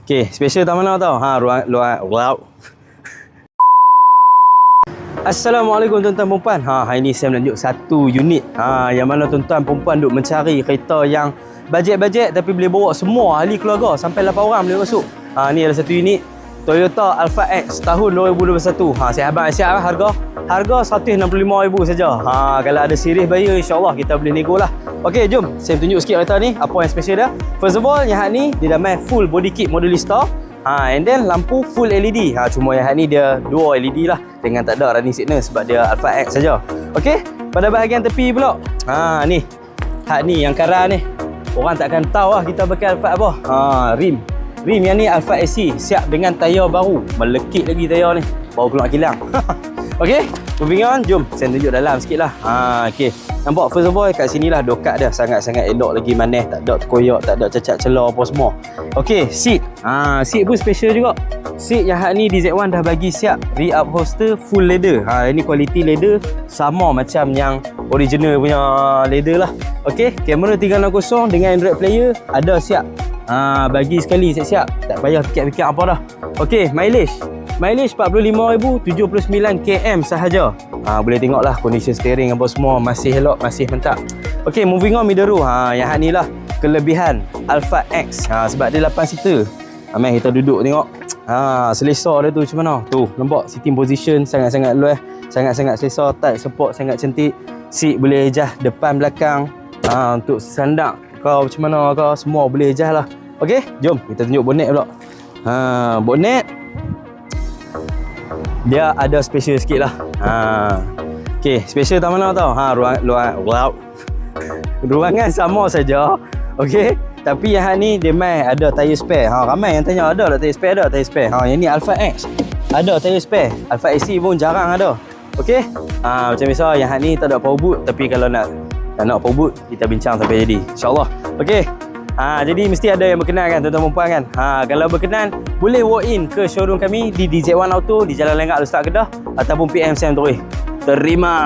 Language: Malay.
Okey, special tak mana tau? Wow. Assalamualaikum tuan-tuan perempuan. Hari ni saya menunjuk satu unit. Yang mana tuan-tuan perempuan duk mencari kereta yang bajet-bajet tapi boleh bawa semua ahli keluarga sampai 8 orang boleh masuk. Ni ada satu unit Toyota Alphard X tahun 2021. Saya abang siap harga 165,000 saja. Kalau ada series bayar insya-Allah kita boleh nego lah. Okey, jom saya tunjuk sikit kereta ni apa yang special dia. First of all, yang ni dia dah main full body kit Modelista. And then lampu full LED. Cuma yang ni dia dua LED lah dengan tak ada running signal sebab dia Alphard X saja. Okey, pada bahagian tepi pula. Ni. Ni yang karan ni. Orang takkan tahu lah kita pakai Alphard apa. Rim yang ni Alphard SC siap dengan tayar baru. Melekit lagi tayar ni. Baru keluar kilang. Okey, moving on. Jom saya tunjuk dalam sikit lah. Okey. Nampak first of all kat sini lah dokat dia sangat-sangat elok lagi manis. Tak ada terkoyak, tak ada cacat celah apa semua. Okey, seat. Seat pun special juga. Seat yang ni DZ1 dah bagi siap re-upholster full leather. Ini quality leather sama macam yang original punya leather lah. Okey, kamera 360 dengan Android player ada siap. Bagi sekali siap-siap. Tak payah fikir-fikir apa dah. Okey, mileage 45,079 km sahaja. Boleh tengoklah condition steering apa semua masih elok, masih mantap. Okey, moving on middle. Yang ni lah kelebihan Alphard X. Sebab dia 8 seater. Mari kita duduk tengok. Selesa dia tu macam mana? Tu, nampak sitting position sangat-sangat luas, sangat-sangat selesa, tight support sangat cantik. Seat boleh adjust depan belakang. Untuk sandak kau macam mana kau semua boleh adjust lah. Okey, jom kita tunjuk bonnet pula. Bonnet dia ada special sikit lah. Okey, special tak mana tau? Ruangan sama saja. Okey, tapi yang ni dia main ada tire spare. Ramai yang tanya ada tak tire spare? Ada tire spare. Yang ni Alphard X ada tire spare. Alphard SC pun jarang ada. Okey, macam biasa yang ni tak ada power boot, tapi kalau nak power boot kita bincang sampai jadi insya-Allah. Okey. Jadi mesti ada yang berkenan kan tuan-tuan perempuan kan. Kalau berkenan boleh walk in ke showroom kami di DZ1 Auto di Jalan Lenggak Lustak Kedah ataupun PM Sam Terus. Terima.